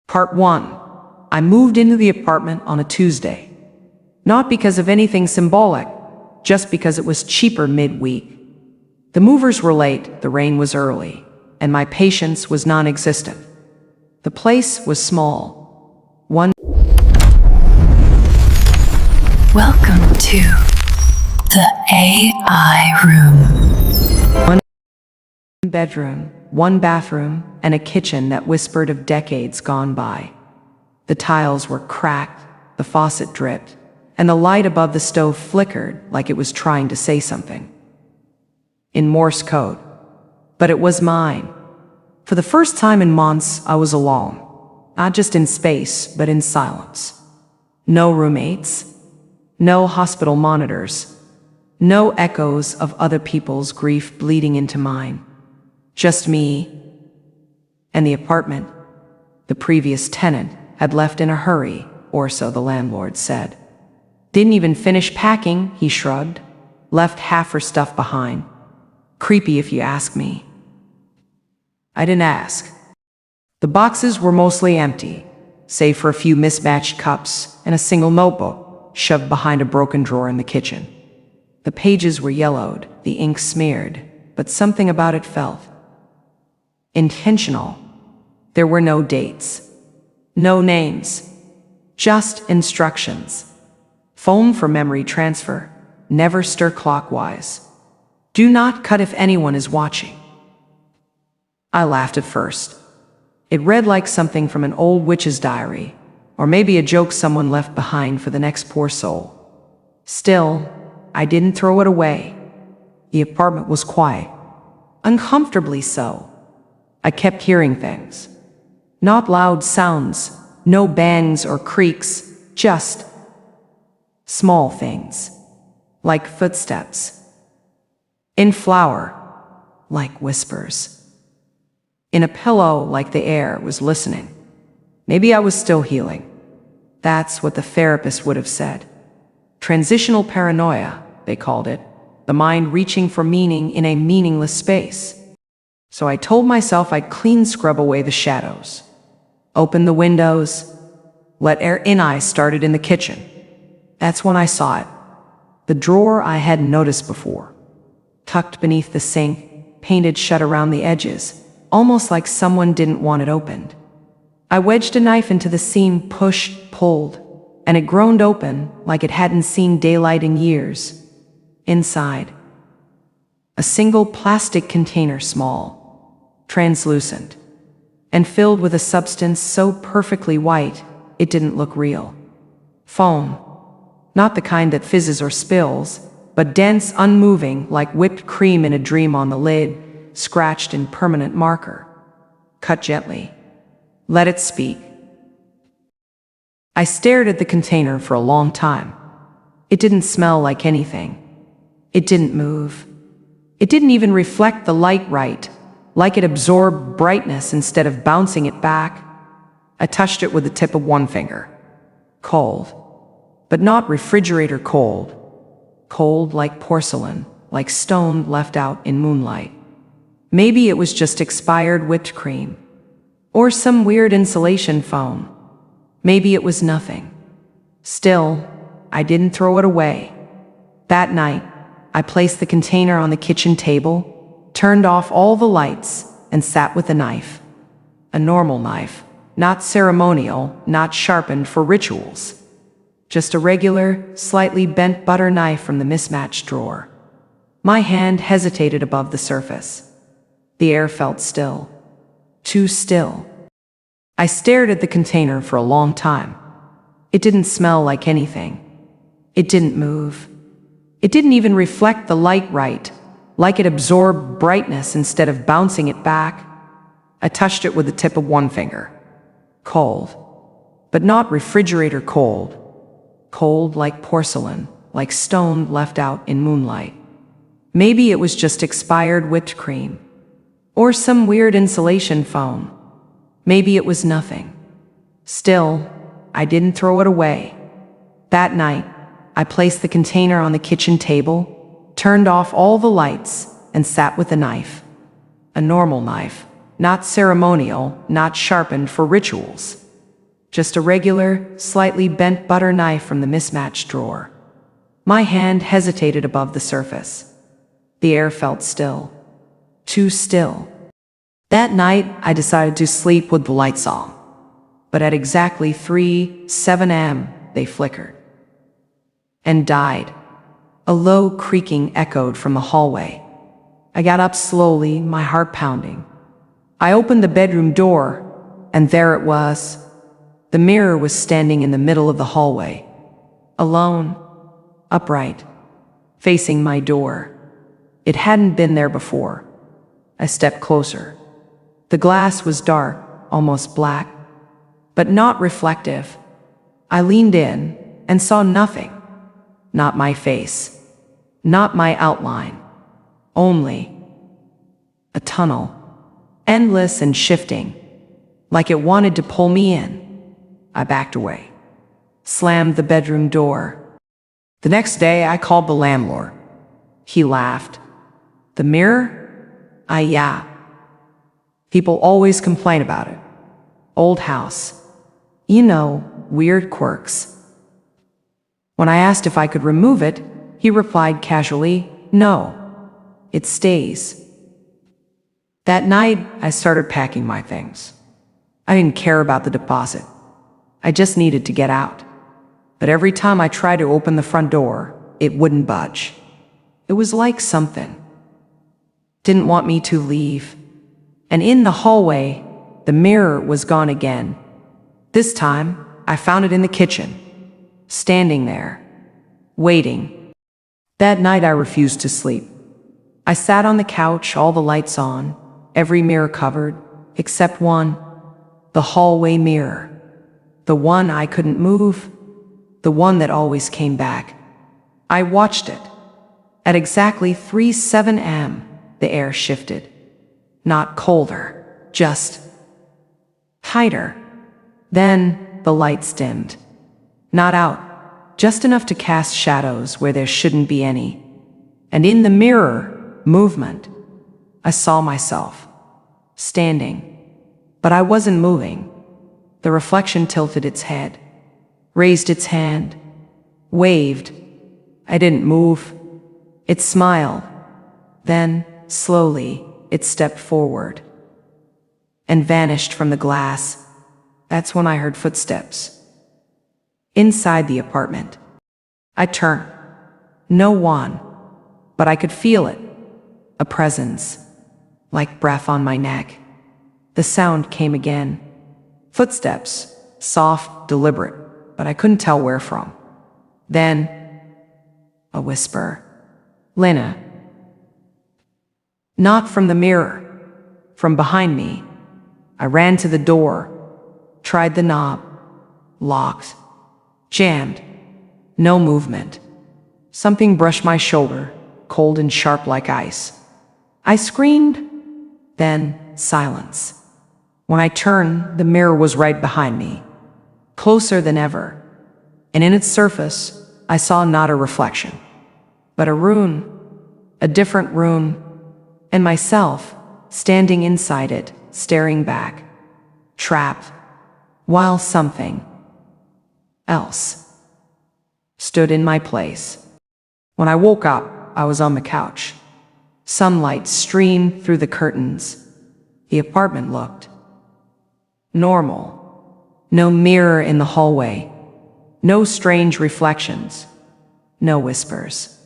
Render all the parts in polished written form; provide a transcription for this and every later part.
Part 1. I moved into the apartment on a Tuesday. Not because of anything symbolic, just because it was cheaper midweek. The movers were late, the rain was early, and my patience was non-existent. The place was small. Welcome to the AI Room. One bedroom, one bathroom, and a kitchen that whispered of decades gone by. The tiles were cracked, the faucet dripped, and the light above the stove flickered like it was trying to say something in Morse code. But it was mine. For the first time in months, I was alone. Not just in space, but in silence. No roommates. No hospital monitors. No echoes of other people's grief bleeding into mine. Just me and the apartment. The previous tenant had left in a hurry, or so the landlord said. Didn't even finish packing, he shrugged. Left half her stuff behind. Creepy if you ask me. I didn't ask. The boxes were mostly empty, save for a few mismatched cups and a single notebook shoved behind a broken drawer in the kitchen. The pages were yellowed, the ink smeared, but something about it felt intentional. There were no dates, no names, just instructions. Phone for memory transfer, never stir clockwise. Do not cut if anyone is watching. I laughed at first. It read like something from an old witch's diary, or maybe a joke someone left behind for the next poor soul. Still, I didn't throw it away. The apartment was quiet, uncomfortably so. I kept hearing things. Not loud sounds, no bangs or creaks, just small things, like footsteps. In flour, like whispers. In a pillow, like the air was listening. Maybe I was still healing. That's what the therapist would have said. Transitional paranoia, they called it. The mind reaching for meaning in a meaningless space. So I told myself I'd clean scrub away the shadows. Open the windows. Let air in. I started in the kitchen. That's when I saw it. The drawer I hadn't noticed before. Tucked beneath the sink, painted shut around the edges, almost like someone didn't want it opened. I wedged a knife into the seam, pushed, pulled, and it groaned open like it hadn't seen daylight in years. Inside, a single plastic container, small, translucent, and filled with a substance so perfectly white it didn't look real. Foam. Not the kind that fizzes or spills, but dense, unmoving, like whipped cream in a dream. On the lid, scratched in permanent marker. Cut gently. Let it speak. I stared at the container for a long time. It didn't smell like anything. It didn't move. It didn't even reflect the light right, like it absorbed brightness instead of bouncing it back. I touched it with the tip of one finger. Cold. But not refrigerator cold. Cold like porcelain, like stone left out in moonlight. Maybe it was just expired whipped cream. Or some weird insulation foam. Maybe it was nothing. Still, I didn't throw it away. That night, I placed the container on the kitchen table, turned off all the lights, and sat with a knife. A normal knife, not ceremonial, not sharpened for rituals. Just a regular, slightly bent butter knife from the mismatched drawer. My hand hesitated above the surface. The air felt still. Too still. I stared at the container for a long time. It didn't smell like anything. It didn't move. It didn't even reflect the light right, like it absorbed brightness instead of bouncing it back. I touched it with the tip of one finger. Cold. But not refrigerator cold. Cold like porcelain, like stone left out in moonlight. Maybe it was just expired whipped cream. Or some weird insulation foam. Maybe it was nothing. Still, I didn't throw it away. That night, I placed the container on the kitchen table, turned off all the lights, and sat with a knife. A normal knife, not ceremonial, not sharpened for rituals. just a regular, slightly bent butter knife from the mismatched drawer. My hand hesitated above the surface. The air felt still. Too still. That night, I decided to sleep with the lights on. But at exactly 3:07 a.m., they flickered. And died. A low creaking echoed from the hallway. I got up slowly, my heart pounding. I opened the bedroom door, and there it was. The mirror was standing in the middle of the hallway. Alone, upright, facing my door. It hadn't been there before. I stepped closer. The glass was dark, almost black, but not reflective. I leaned in and saw nothing. Not my face. Not my outline. Only a tunnel. Endless and shifting. Like it wanted to pull me in. I backed away. Slammed the bedroom door. The next day, I called the landlord. He laughed. The mirror? Yeah. People always complain about it. Old house. You know, weird quirks. When I asked if I could remove it, he replied casually, no. It stays. That night, I started packing my things. I didn't care about the deposit. I just needed to get out. But every time I tried to open the front door, it wouldn't budge. It was like something didn't want me to leave. And in the hallway, the mirror was gone again. This time, I found it in the kitchen, standing there, waiting. That night, I refused to sleep. I sat on the couch, all the lights on, every mirror covered, except one, the hallway mirror. The one I couldn't move, the one that always came back. I watched it. At exactly 3:07 a.m., the air shifted. Not colder, just tighter. Then the lights dimmed. Not out, just enough to cast shadows where there shouldn't be any. And in the mirror, movement. I saw myself, standing. But I wasn't moving. The reflection tilted its head, raised its hand, waved. I didn't move. It smiled. Then, slowly, it stepped forward and vanished from the glass. That's when I heard footsteps. Inside the apartment. I turned. No one. But I could feel it. A presence. Like breath on my neck. The sound came again. Footsteps. Soft, deliberate, but I couldn't tell where from. Then, a whisper. Lena. Not from the mirror. From behind me. I ran to the door. Tried the knob. Locked. Jammed. No movement. Something brushed my shoulder, cold and sharp like ice. I screamed. Then, silence. When I turned, the mirror was right behind me. Closer than ever. And in its surface, I saw not a reflection, but a rune. A different rune. And myself, standing inside it, staring back. Trapped. While something else stood in my place. When I woke up, I was on the couch. Sunlight streamed through the curtains. The apartment looked normal. No mirror in the hallway. No strange reflections. No whispers.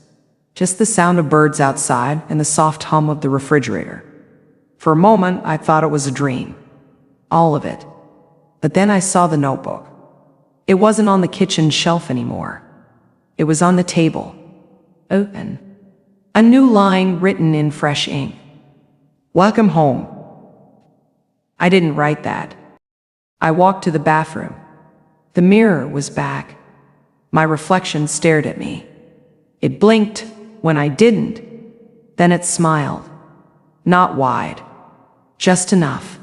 Just the sound of birds outside and the soft hum of the refrigerator. For a moment, I thought it was a dream. All of it. But then I saw the notebook. It wasn't on the kitchen shelf anymore. It was on the table. Open. A new line written in fresh ink. Welcome home. I didn't write that. I walked to the bathroom. The mirror was back. My reflection stared at me. It blinked when I didn't. Then it smiled. Not wide. Just enough.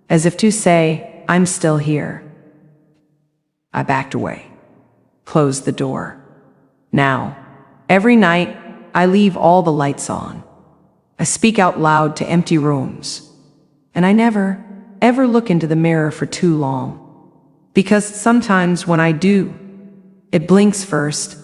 As if to say, I'm still here. I backed away. Closed the door. Now, every night, I leave all the lights on. I speak out loud to empty rooms. And I never, ever look into the mirror for too long. Because sometimes when I do, it blinks first,